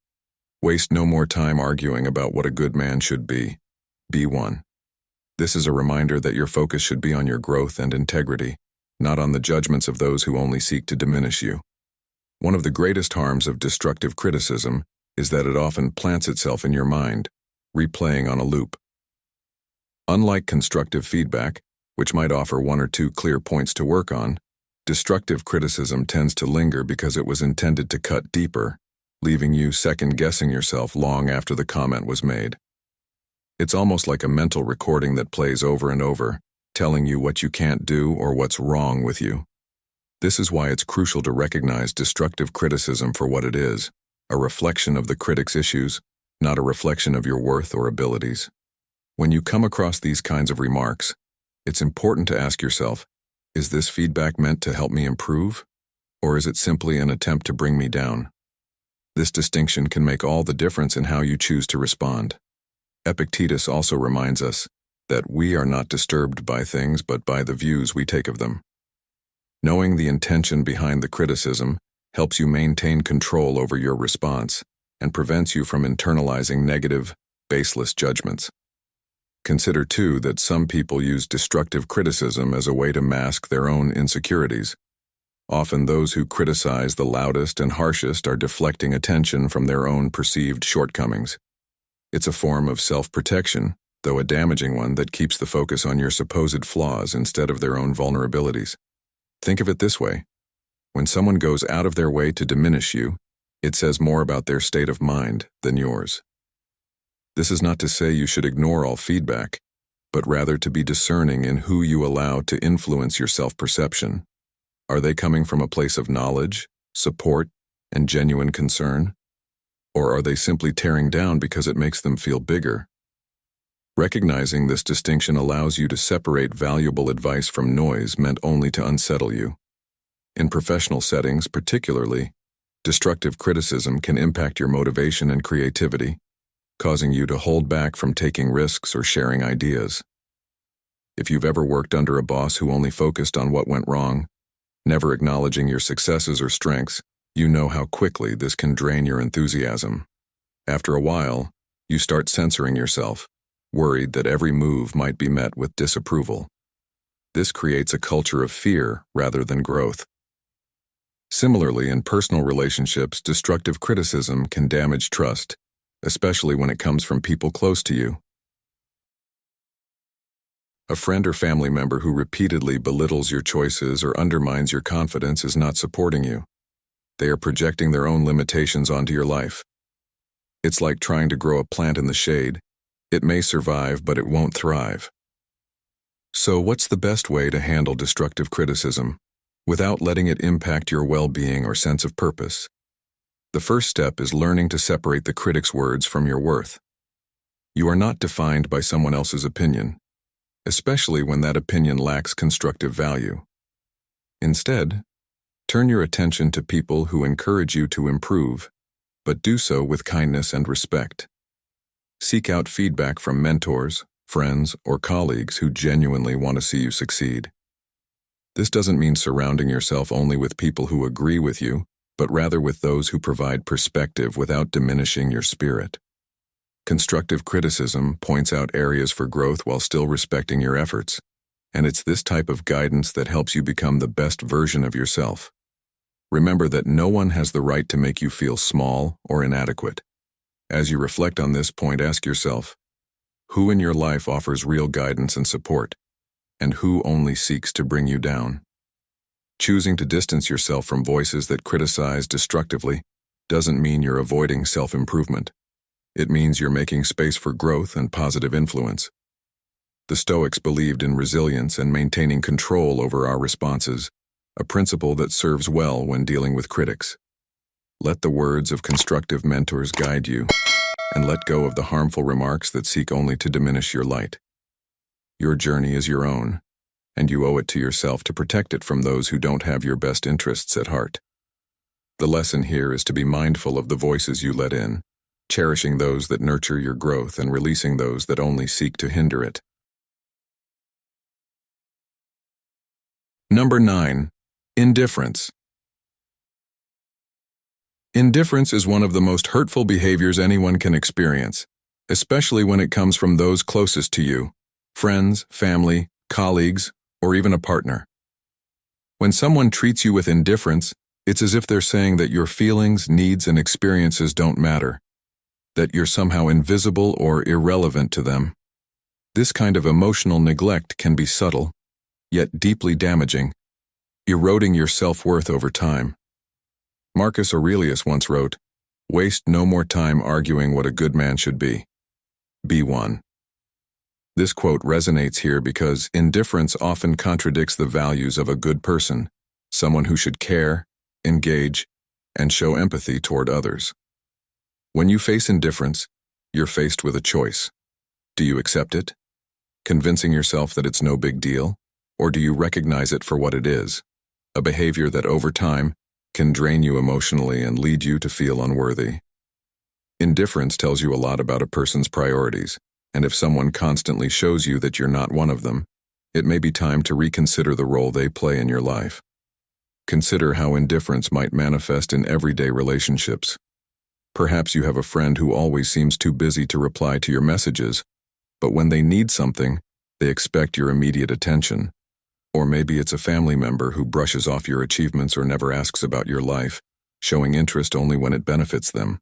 "Waste no more time arguing about what a good man should be. Be one." This is a reminder that your focus should be on your growth and integrity, not on the judgments of those who only seek to diminish you. One of the greatest harms of destructive criticism is that it often plants itself in your mind, replaying on a loop. Unlike constructive feedback, which might offer one or two clear points to work on, destructive criticism tends to linger because it was intended to cut deeper, leaving you second-guessing yourself long after the comment was made. It's almost like a mental recording that plays over and over, telling you what you can't do or what's wrong with you. This is why it's crucial to recognize destructive criticism for what it is, a reflection of the critic's issues, not a reflection of your worth or abilities. When you come across these kinds of remarks, it's important to ask yourself, is this feedback meant to help me improve, or is it simply an attempt to bring me down? This distinction can make all the difference in how you choose to respond. Epictetus also reminds us that we are not disturbed by things but by the views we take of them. Knowing the intention behind the criticism helps you maintain control over your response and prevents you from internalizing negative, baseless judgments. Consider, too, that some people use destructive criticism as a way to mask their own insecurities. Often those who criticize the loudest and harshest are deflecting attention from their own perceived shortcomings. It's a form of self-protection, though a damaging one that keeps the focus on your supposed flaws instead of their own vulnerabilities. Think of it this way. When someone goes out of their way to diminish you, it says more about their state of mind than yours. This is not to say you should ignore all feedback, but rather to be discerning in who you allow to influence your self-perception. Are they coming from a place of knowledge, support, and genuine concern? Or are they simply tearing down because it makes them feel bigger? Recognizing this distinction allows you to separate valuable advice from noise meant only to unsettle you. In professional settings, particularly, destructive criticism can impact your motivation and creativity, causing you to hold back from taking risks or sharing ideas. If you've ever worked under a boss who only focused on what went wrong, never acknowledging your successes or strengths, you know how quickly this can drain your enthusiasm. After a while, you start censoring yourself, worried that every move might be met with disapproval. This creates a culture of fear rather than growth. Similarly, in personal relationships, destructive criticism can damage trust, especially when it comes from people close to you. A friend or family member who repeatedly belittles your choices or undermines your confidence is not supporting you. They are projecting their own limitations onto your life. It's like trying to grow a plant in the shade. It may survive, but it won't thrive. So what's the best way to handle destructive criticism without letting it impact your well-being or sense of purpose? The first step is learning to separate the critic's words from your worth. You are not defined by someone else's opinion, especially when that opinion lacks constructive value. Instead, turn your attention to people who encourage you to improve, but do so with kindness and respect. Seek out feedback from mentors, friends, or colleagues who genuinely want to see you succeed. This doesn't mean surrounding yourself only with people who agree with you, but rather with those who provide perspective without diminishing your spirit. Constructive criticism points out areas for growth while still respecting your efforts, and it's this type of guidance that helps you become the best version of yourself. Remember that no one has the right to make you feel small or inadequate. As you reflect on this point, ask yourself, who in your life offers real guidance and support, and who only seeks to bring you down. Choosing to distance yourself from voices that criticize destructively doesn't mean you're avoiding self-improvement. It means you're making space for growth and positive influence. The Stoics believed in resilience and maintaining control over our responses, a principle that serves well when dealing with critics. Let the words of constructive mentors guide you, and let go of the harmful remarks that seek only to diminish your light. Your journey is your own, and you owe it to yourself to protect it from those who don't have your best interests at heart. The lesson here is to be mindful of the voices you let in, cherishing those that nurture your growth and releasing those that only seek to hinder it. Number 9. Indifference. Indifference is one of the most hurtful behaviors anyone can experience, especially when it comes from those closest to you, friends, family, colleagues, or even a partner. When someone treats you with indifference, it's as if they're saying that your feelings, needs, and experiences don't matter, that you're somehow invisible or irrelevant to them. This kind of emotional neglect can be subtle, yet deeply damaging, eroding your self-worth over time. Marcus Aurelius once wrote, "Waste no more time arguing what a good man should be. Be one." This quote resonates here because indifference often contradicts the values of a good person, someone who should care, engage, and show empathy toward others. When you face indifference, you're faced with a choice. Do you accept it, convincing yourself that it's no big deal, or do you recognize it for what it is, a behavior that over time can drain you emotionally and lead you to feel unworthy? Indifference tells you a lot about a person's priorities, and if someone constantly shows you that you're not one of them, it may be time to reconsider the role they play in your life. Consider how indifference might manifest in everyday relationships. Perhaps you have a friend who always seems too busy to reply to your messages, but when they need something, they expect your immediate attention. Or maybe it's a family member who brushes off your achievements or never asks about your life, showing interest only when it benefits them.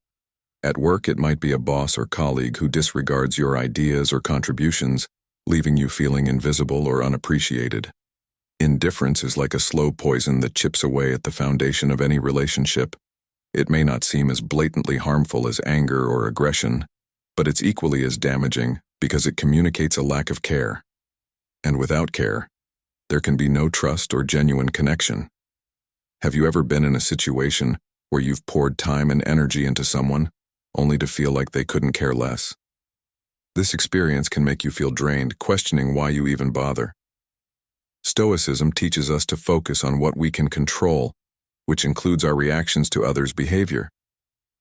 At work, it might be a boss or colleague who disregards your ideas or contributions, leaving you feeling invisible or unappreciated. Indifference is like a slow poison that chips away at the foundation of any relationship. It may not seem as blatantly harmful as anger or aggression, but it's equally as damaging because it communicates a lack of care. And without care, there can be no trust or genuine connection. Have you ever been in a situation where you've poured time and energy into someone, only to feel like they couldn't care less? This experience can make you feel drained, questioning why you even bother. Stoicism teaches us to focus on what we can control, which includes our reactions to others' behavior.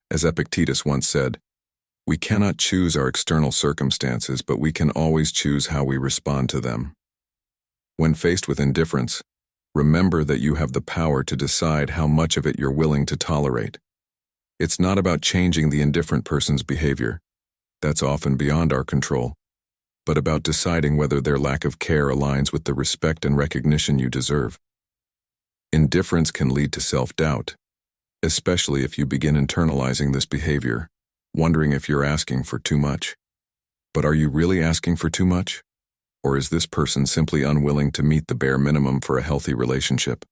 As Epictetus once said, "We cannot choose our external circumstances, but we can always choose how we respond to them." When faced with indifference, remember that you have the power to decide how much of it you're willing to tolerate. It's not about changing the indifferent person's behavior. That's often beyond our control, but about deciding whether their lack of care aligns with the respect and recognition you deserve. Indifference can lead to self-doubt, especially if you begin internalizing this behavior, wondering if you're asking for too much. But are you really asking for too much? Or is this person simply unwilling to meet the bare minimum for a healthy relationship?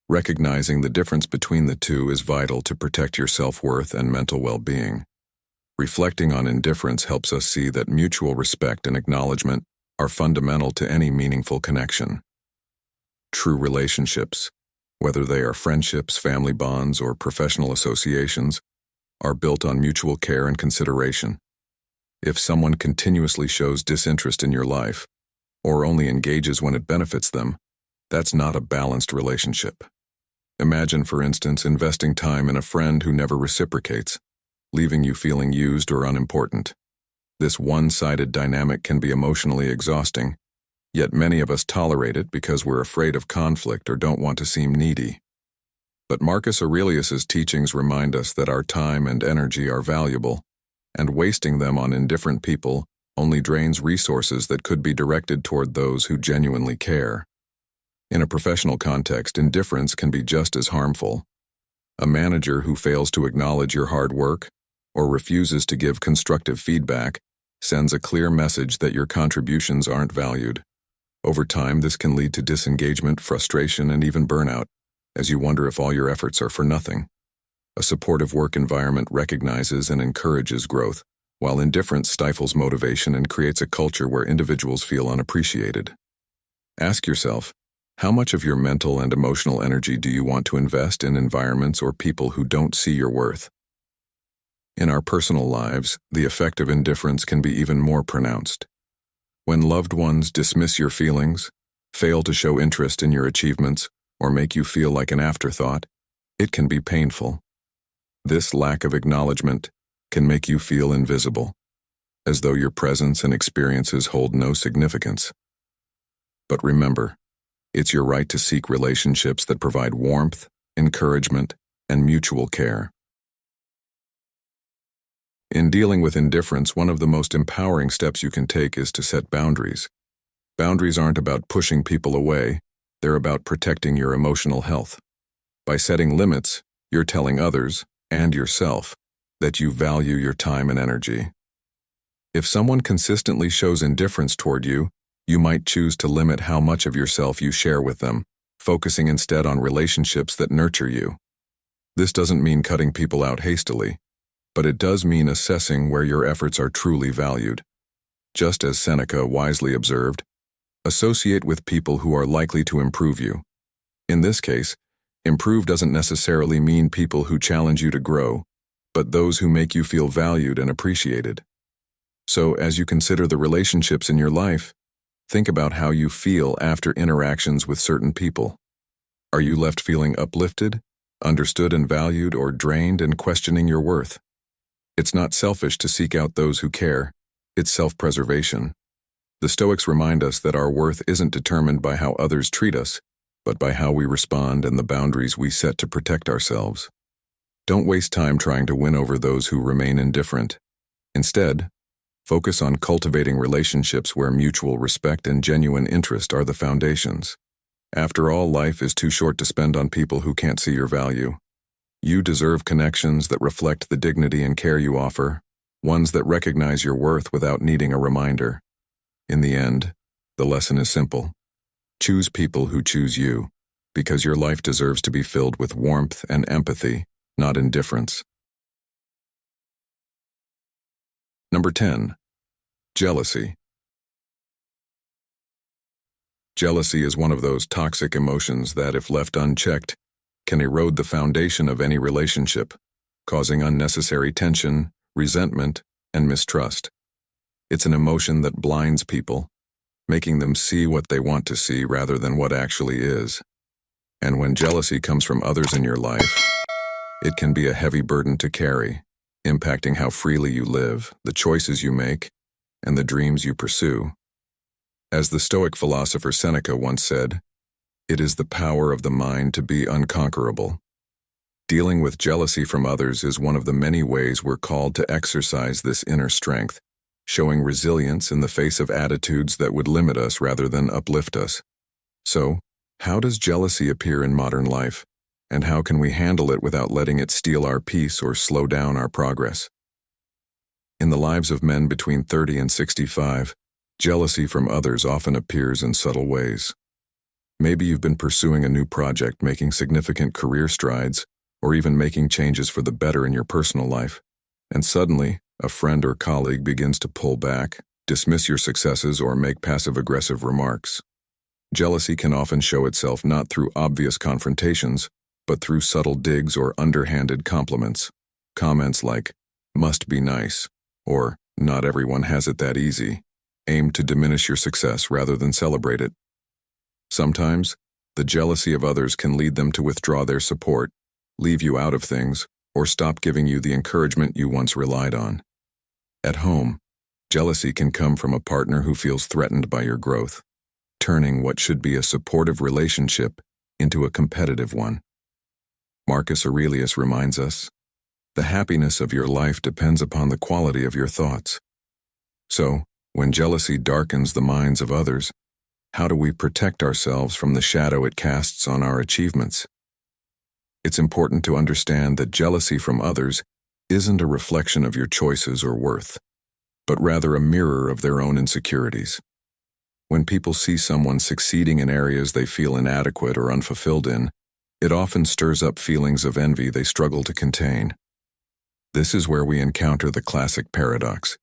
Recognizing the difference between the two is vital to protect your self-worth and mental well-being. Reflecting on indifference helps us see that mutual respect and acknowledgement are fundamental to any meaningful connection. True relationships, whether they are friendships, family bonds, or professional associations, are built on mutual care and consideration. If someone continuously shows disinterest in your life, or only engages when it benefits them, that's not a balanced relationship. Imagine, for instance, investing time in a friend who never reciprocates, leaving you feeling used or unimportant. This one-sided dynamic can be emotionally exhausting, yet many of us tolerate it because we're afraid of conflict or don't want to seem needy. But Marcus Aurelius's teachings remind us that our time and energy are valuable, and wasting them on indifferent people only drains resources that could be directed toward those who genuinely care. In a professional context, indifference can be just as harmful. A manager who fails to acknowledge your hard work or refuses to give constructive feedback sends a clear message that your contributions aren't valued. Over time, this can lead to disengagement, frustration, and even burnout, as you wonder if all your efforts are for nothing. A supportive work environment recognizes and encourages growth, while indifference stifles motivation and creates a culture where individuals feel unappreciated. Ask yourself, how much of your mental and emotional energy do you want to invest in environments or people who don't see your worth? In our personal lives, the effect of indifference can be even more pronounced. When loved ones dismiss your feelings, fail to show interest in your achievements, or make you feel like an afterthought, it can be painful. This lack of acknowledgement can make you feel invisible, as though your presence and experiences hold no significance. But remember, it's your right to seek relationships that provide warmth, encouragement, and mutual care. In dealing with indifference, one of the most empowering steps you can take is to set boundaries. Boundaries aren't about pushing people away, they're about protecting your emotional health. By setting limits, you're telling others, and yourself, that you value your time and energy. If someone consistently shows indifference toward you, you might choose to limit how much of yourself you share with them, focusing instead on relationships that nurture you. This doesn't mean cutting people out hastily, but it does mean assessing where your efforts are truly valued. Just as Seneca wisely observed, associate with people who are likely to improve you. In this case, improve doesn't necessarily mean people who challenge you to grow, but those who make you feel valued and appreciated. So, as you consider the relationships in your life, think about how you feel after interactions with certain people. Are you left feeling uplifted, understood and valued, or drained and questioning your worth? It's not selfish to seek out those who care, it's self-preservation. The Stoics remind us that our worth isn't determined by how others treat us, but by how we respond and the boundaries we set to protect ourselves. Don't waste time trying to win over those who remain indifferent. Instead, focus on cultivating relationships where mutual respect and genuine interest are the foundations. After all, life is too short to spend on people who can't see your value. You deserve connections that reflect the dignity and care you offer, ones that recognize your worth without needing a reminder. In the end, the lesson is simple. Choose people who choose you, because your life deserves to be filled with warmth and empathy, not indifference. Number 10. Jealousy. Jealousy is one of those toxic emotions that, if left unchecked, can erode the foundation of any relationship, causing unnecessary tension, resentment, and mistrust. It's an emotion that blinds people, making them see what they want to see rather than what actually is. And when jealousy comes from others in your life, it can be a heavy burden to carry, impacting how freely you live, the choices you make, and the dreams you pursue. As the Stoic philosopher Seneca once said, "It is the power of the mind to be unconquerable." Dealing with jealousy from others is one of the many ways we're called to exercise this inner strength, showing resilience in the face of attitudes that would limit us rather than uplift us. So, how does jealousy appear in modern life, and how can we handle it without letting it steal our peace or slow down our progress? In the lives of men between 30 and 65, jealousy from others often appears in subtle ways. Maybe you've been pursuing a new project, making significant career strides, or even making changes for the better in your personal life, and suddenly, a friend or colleague begins to pull back, dismiss your successes, or make passive-aggressive remarks. Jealousy can often show itself not through obvious confrontations, but through subtle digs or underhanded compliments. Comments like, "must be nice," or "not everyone has it that easy," aim to diminish your success rather than celebrate it. Sometimes, the jealousy of others can lead them to withdraw their support, leave you out of things, or stop giving you the encouragement you once relied on. At home, jealousy can come from a partner who feels threatened by your growth, turning what should be a supportive relationship into a competitive one. Marcus Aurelius reminds us, "The happiness of your life depends upon the quality of your thoughts." So, when jealousy darkens the minds of others, how do we protect ourselves from the shadow it casts on our achievements? It's important to understand that jealousy from others isn't a reflection of your choices or worth, but rather a mirror of their own insecurities. When people see someone succeeding in areas they feel inadequate or unfulfilled in, it often stirs up feelings of envy they struggle to contain. This is where we encounter the classic paradox.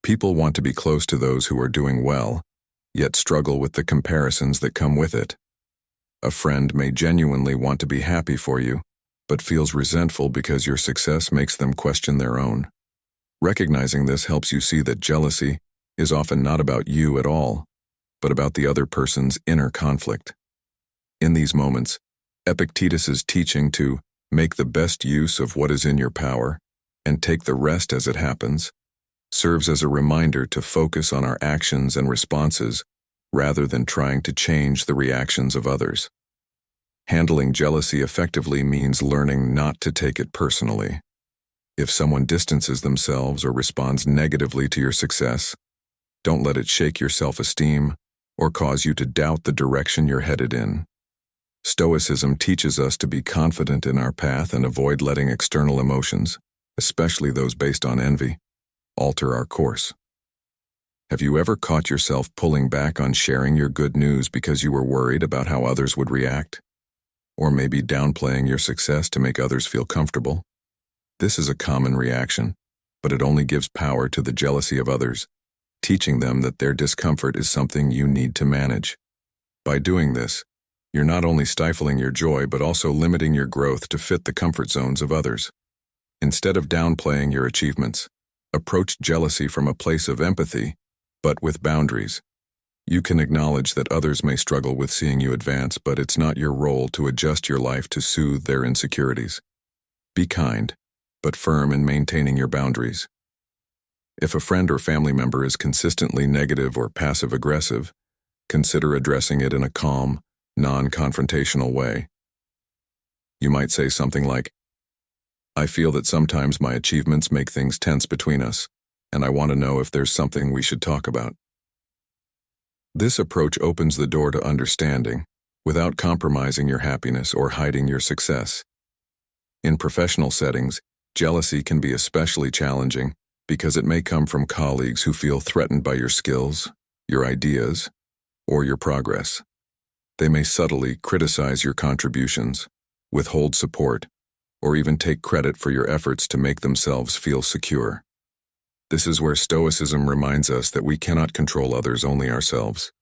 People want to be close to those who are doing well, yet struggle with the comparisons that come with it. A friend may genuinely want to be happy for you, but feels resentful because your success makes them question their own. Recognizing this helps you see that jealousy is often not about you at all, but about the other person's inner conflict. In these moments, Epictetus's teaching to make the best use of what is in your power and take the rest as it happens serves as a reminder to focus on our actions and responses rather than trying to change the reactions of others. Handling jealousy effectively means learning not to take it personally. If someone distances themselves or responds negatively to your success, don't let it shake your self-esteem or cause you to doubt the direction you're headed in. Stoicism teaches us to be confident in our path and avoid letting external emotions, especially those based on envy, alter our course. Have you ever caught yourself pulling back on sharing your good news because you were worried about how others would react? Or maybe downplaying your success to make others feel comfortable? This is a common reaction, but it only gives power to the jealousy of others, teaching them that their discomfort is something you need to manage. By doing this, you're not only stifling your joy but also limiting your growth to fit the comfort zones of others. Instead of downplaying your achievements, approach jealousy from a place of empathy, but with boundaries. You can acknowledge that others may struggle with seeing you advance, but it's not your role to adjust your life to soothe their insecurities. Be kind, but firm in maintaining your boundaries. If a friend or family member is consistently negative or passive-aggressive, consider addressing it in a calm, non-confrontational way. You might say something like, "I feel that sometimes my achievements make things tense between us, and I want to know if there's something we should talk about." This approach opens the door to understanding, without compromising your happiness or hiding your success. In professional settings, jealousy can be especially challenging because it may come from colleagues who feel threatened by your skills, your ideas, or your progress. They may subtly criticize your contributions, withhold support, or even take credit for your efforts to make themselves feel secure. This is where Stoicism reminds us that we cannot control others, only ourselves.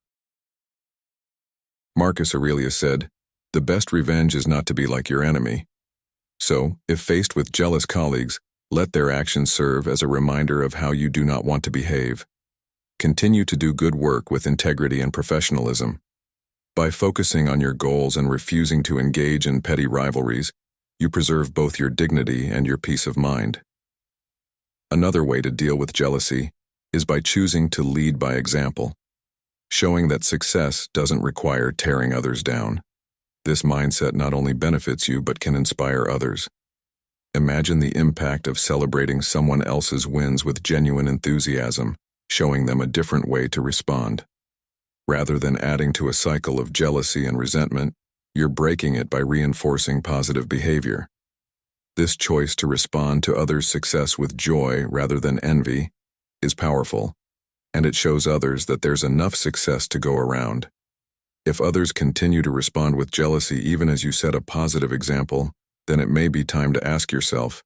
Marcus Aurelius said, "The best revenge is not to be like your enemy." So, if faced with jealous colleagues, let their actions serve as a reminder of how you do not want to behave. Continue to do good work with integrity and professionalism. By focusing on your goals and refusing to engage in petty rivalries, you preserve both your dignity and your peace of mind. Another way to deal with jealousy is by choosing to lead by example, showing that success doesn't require tearing others down. This mindset not only benefits you but can inspire others. Imagine the impact of celebrating someone else's wins with genuine enthusiasm, showing them a different way to respond. Rather than adding to a cycle of jealousy and resentment, you're breaking it by reinforcing positive behavior. This choice to respond to others' success with joy rather than envy is powerful, and it shows others that there's enough success to go around. If others continue to respond with jealousy even as you set a positive example, then it may be time to ask yourself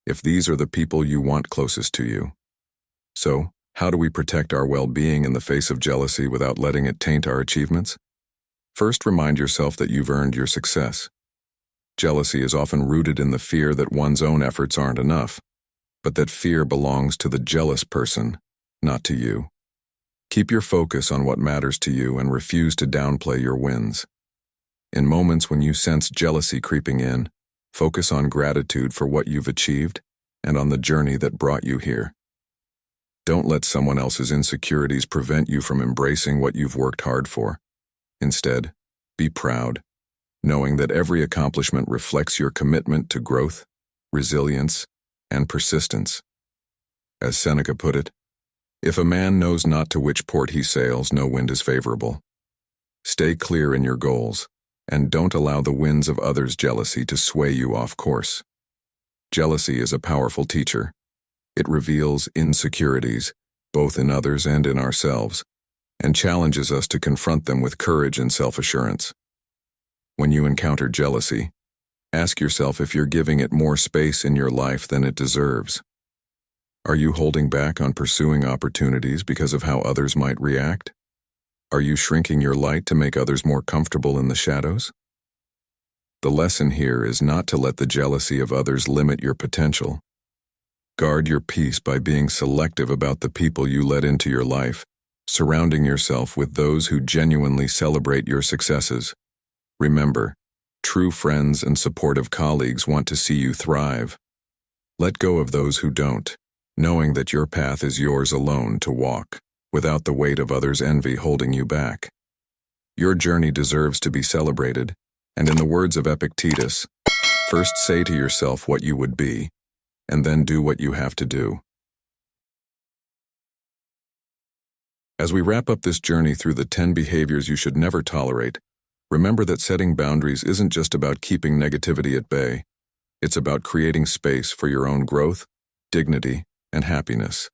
if these are the people you want closest to you. So, how do we protect our well-being in the face of jealousy without letting it taint our achievements? First, remind yourself that you've earned your success. Jealousy is often rooted in the fear that one's own efforts aren't enough, but that fear belongs to the jealous person, not to you. Keep your focus on what matters to you and refuse to downplay your wins. In moments when you sense jealousy creeping in, focus on gratitude for what you've achieved and on the journey that brought you here. Don't let someone else's insecurities prevent you from embracing what you've worked hard for. Instead, be proud, knowing that every accomplishment reflects your commitment to growth, resilience, and persistence. As Seneca put it, "If a man knows not to which port he sails, no wind is favorable." Stay clear in your goals, and don't allow the winds of others' jealousy to sway you off course. Jealousy is a powerful teacher. It reveals insecurities, both in others and in ourselves, and challenges us to confront them with courage and self-assurance. When you encounter jealousy, ask yourself if you're giving it more space in your life than it deserves. Are you holding back on pursuing opportunities because of how others might react? Are you shrinking your light to make others more comfortable in the shadows? The lesson here is not to let the jealousy of others limit your potential. Guard your peace by being selective about the people you let into your life, surrounding yourself with those who genuinely celebrate your successes. Remember, true friends and supportive colleagues want to see you thrive. Let go of those who don't, knowing that your path is yours alone to walk, without the weight of others' envy holding you back. Your journey deserves to be celebrated, and in the words of Epictetus, first say to yourself what you would be, and then do what you have to do. As we wrap up this journey through the 10 behaviors you should never tolerate, remember that setting boundaries isn't just about keeping negativity at bay. It's about creating space for your own growth, dignity, and happiness.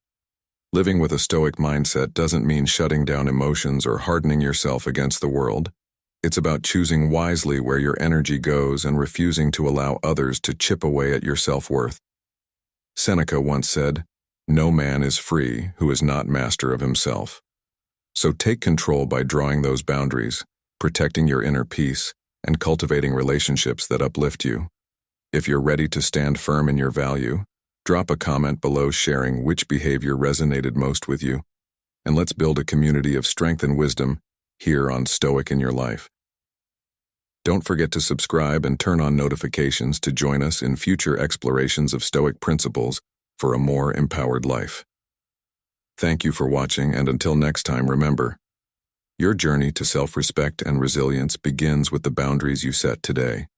Living with a stoic mindset doesn't mean shutting down emotions or hardening yourself against the world. It's about choosing wisely where your energy goes and refusing to allow others to chip away at your self-worth. Seneca once said, "No man is free who is not master of himself." So take control by drawing those boundaries, protecting your inner peace, and cultivating relationships that uplift you. If you're ready to stand firm in your value, drop a comment below sharing which behavior resonated most with you, and let's build a community of strength and wisdom here on Stoic in Your Life. Don't forget to subscribe and turn on notifications to join us in future explorations of Stoic principles for a more empowered life. Thank you for watching, and until next time, remember, your journey to self-respect and resilience begins with the boundaries you set today.